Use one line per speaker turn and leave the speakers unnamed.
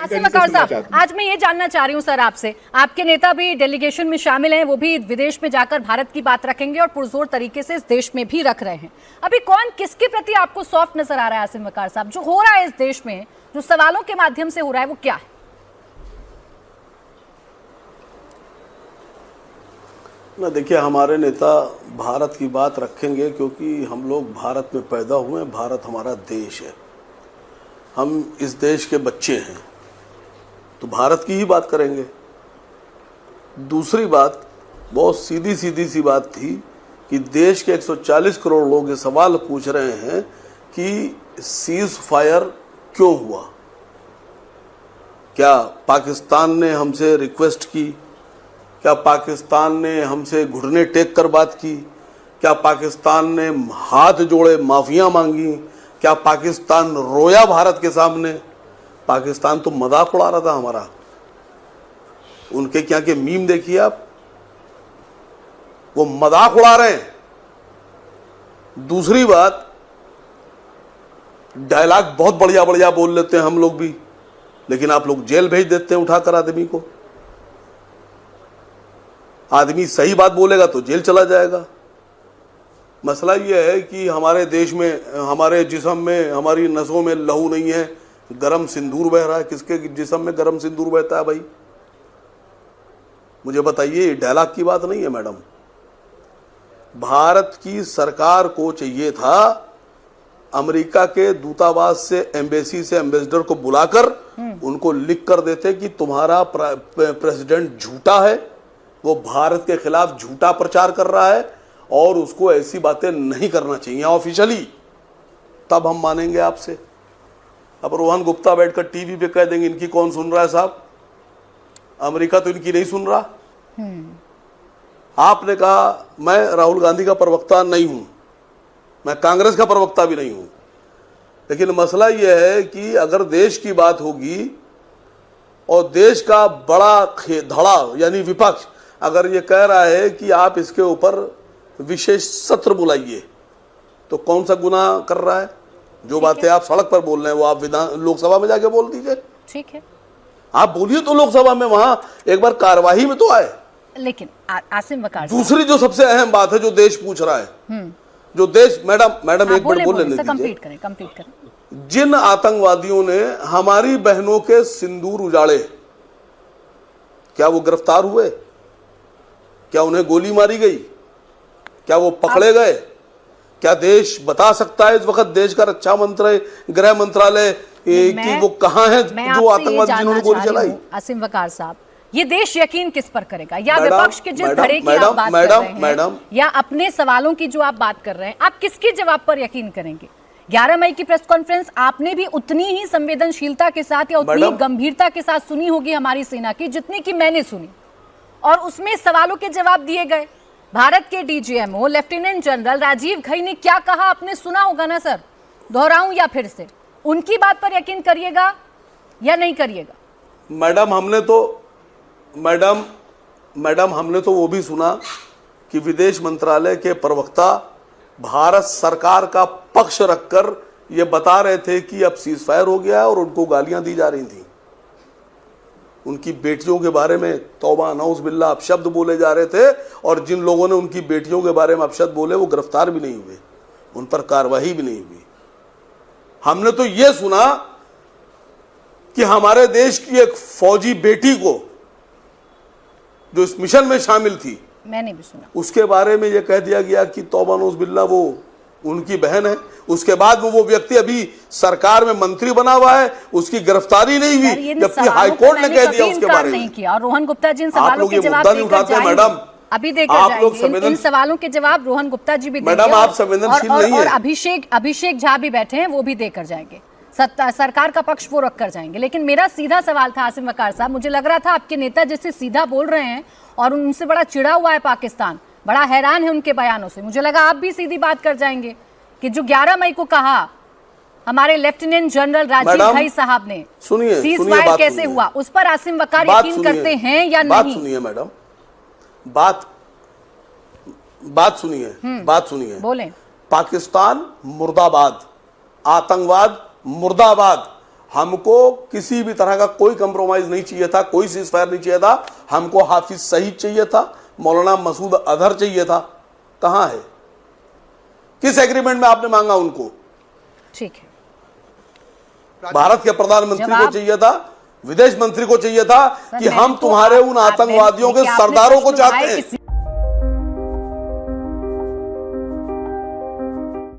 आसिम वकार साहब, आज मैं ये जानना चाह रही हूँ सर आपसे, आपके नेता भी डेलीगेशन में शामिल हैं, वो भी विदेश में जाकर भारत की बात रखेंगे और पुरजोर तरीके से इस देश में भी रख रहे हैं। अभी कौन किसके प्रति आपको सॉफ्ट नजर आ रहा है आसिम वकार साहब? जो हो रहा है इस देश में, जो सवालों के माध्यम से हो रहा है, वो क्या है?
ना देखिए, हमारे नेता भारत की बात रखेंगे क्योंकि हम लोग भारत में पैदा हुए हैं, भारत हमारा देश है, हम इस देश के बच्चे हैं, तो भारत की ही बात करेंगे। दूसरी बात, बहुत सीधी सी बात थी कि देश के 140 करोड़ लोग ये सवाल पूछ रहे हैं कि सीज फायर क्यों हुआ। क्या पाकिस्तान ने हमसे रिक्वेस्ट की? क्या पाकिस्तान ने हमसे घुटने टेक कर बात की? क्या पाकिस्तान ने हाथ जोड़े माफिया मांगी? क्या पाकिस्तान रोया भारत के सामने? पाकिस्तान तो मजाक उड़ा रहा था हमारा। उनके क्या के मीम देखिए आप, वो मजाक उड़ा रहे हैं। दूसरी बात, डायलॉग बहुत बढ़िया बढ़िया बोल लेते हैं हम लोग भी, लेकिन आप लोग जेल भेज देते हैं उठाकर आदमी को। आदमी सही बात बोलेगा तो जेल चला जाएगा। मसला यह है कि हमारे देश में, हमारे जिस्म में, हमारी नसों में लहू नहीं है, गरम सिंदूर बह रहा है। किसके जिस्म में गरम सिंदूर बहता है भाई? मुझे बताइए, ये डायलॉग की बात नहीं है मैडम। भारत की सरकार को चाहिए था अमेरिका के दूतावास से, एम्बेसी से एम्बेसडर को बुलाकर उनको लिख कर देते कि तुम्हारा प्रेसिडेंट झूठा है, वो भारत के खिलाफ झूठा प्रचार कर रहा है और उसको ऐसी बातें नहीं करना चाहिए ऑफिशियली, तब हम मानेंगे आपसे। अब रोहन गुप्ता बैठकर टीवी पे कह देंगे इनकी कौन सुन रहा है साहब, अमेरिका तो इनकी नहीं सुन रहा। आपने कहा मैं राहुल गांधी का प्रवक्ता नहीं हूं, मैं कांग्रेस का प्रवक्ता भी नहीं हूं, लेकिन मसला यह है कि अगर देश की बात होगी और देश का बड़ा धड़ा यानी विपक्ष अगर ये कह रहा है कि आप इसके ऊपर विशेष सत्र बुलाइए, तो कौन सा गुनाह कर रहा है? जो बातें आप सड़क पर बोल रहे हैं वो आप लोकसभा में जाके बोल दीजिए। ठीक है, आप बोलिए तो लोकसभा में, वहां एक बार कार्यवाही में तो आए।
लेकिन आसिम वकार,
दूसरी जो सबसे अहम बात है जो देश पूछ रहा है, जो देश, मैडम एक बार बोल लेने दीजिए।
कंप्लीट करें।
जिन आतंकवादियों ने हमारी बहनों के सिंदूर उजाड़े, क्या वो गिरफ्तार हुए? क्या उन्हें गोली मारी गई? क्या वो पकड़े गए? क्या देश बता सकता है इस वक्त, देश का रक्षा मंत्री, गृह मंत्रालय कि वो कहां है जो आतंकवादी जिन्होंने गोली चलाई?
आसिम वकार साहब, ये देश यकीन किस पर करेगा? या विपक्ष के जिस धड़े की आप बात कर रहे हैं, या अपने सवालों की जो आप बात कर रहे हैं, आप किसके जवाब पर यकीन करेंगे? 11 मई की प्रेस कॉन्फ्रेंस आपने भी उतनी ही संवेदनशीलता के साथ या उतनी गंभीरता के साथ सुनी होगी हमारी सेना की, जितनी कि मैंने सुनी, और उसमें सवालों के जवाब दिए गए। भारत के DGMO lieutenant general Rajiv Ghai ने क्या कहा आपने सुना होगा ना सर, दोहराऊं या फिर से? उनकी बात पर यकीन करिएगा या नहीं करिएगा?
मैडम हमने तो वो भी सुना कि विदेश मंत्रालय के प्रवक्ता भारत सरकार का पक्ष रखकर ये बता रहे थे कि अब सीज फायर हो गया है और उनको गालियां दी जा रही थी। उनकी बेटियों के बारे में तौबा नौज बिल्ला अपशब्द बोले जा रहे थे, और जिन लोगों ने उनकी बेटियों के बारे में अपशब्द बोले वो गिरफ्तार भी नहीं हुए, उन पर कार्रवाई भी नहीं हुई। हमने तो ये सुना कि हमारे देश की एक फौजी बेटी को, जो इस मिशन में शामिल थी,
मैंने भी सुना, उसके बारे में यह कह दिया गया कि तौबा नौज बिल्ला वो उनकी बहन है। उसके बाद वो व्यक्ति अभी सरकार में मंत्री बना हुआ है, उसकी गिरफ्तारी नहीं हुई, जबकि हाईकोर्ट ने कह दिया उसके बारे में। और रोहन गुप्ता जी इन सवालों के जवाब देकर जाएंगे, मैडम अभी देकर जाएंगे इन सवालों के जवाब रोहन गुप्ता जी भी देंगे। मैडम आप संवेदनशील नहीं है। और अभिषेक झा भी बैठे हैं, वो भी देकर जाएंगे, सरकार का पक्ष वो रख कर जाएंगे। लेकिन मेरा सीधा सवाल था आसिम वकार साहब, मुझे लग रहा था आपके नेता जिससे सीधा बोल रहे हैं और उनसे बड़ा चिड़ा हुआ है पाकिस्तान, बड़ा हैरान है उनके बयानों से, मुझे लगा आप भी सीधी बात कर जाएंगे कि जो 11 मई को कहा हमारे लेफ्टिनेंट जनरल राजीव घई साहब ने, सीज फायर कैसे हुआ, उस पर आसिम वकार यकीन करते हैं या नहीं?
सुनिए मैडम, बात सुनिए,
बोलें।
पाकिस्तान मुर्दाबाद, आतंकवाद मुर्दाबाद,
हमको किसी भी तरह का कोई कंप्रोमाइज नहीं चाहिए था, कोई सीज फायर नहीं चाहिए था। हमको हाफिज सईद चाहिए था, मौलाना मसूद अजहर चाहिए था। कहां है? किस एग्रीमेंट में आपने मांगा उनको?
ठीक है,
भारत के प्रधानमंत्री को चाहिए था, विदेश मंत्री को चाहिए था कि हम तुम्हारे उन आतंकवादियों के सरदारों को चाहते हैं।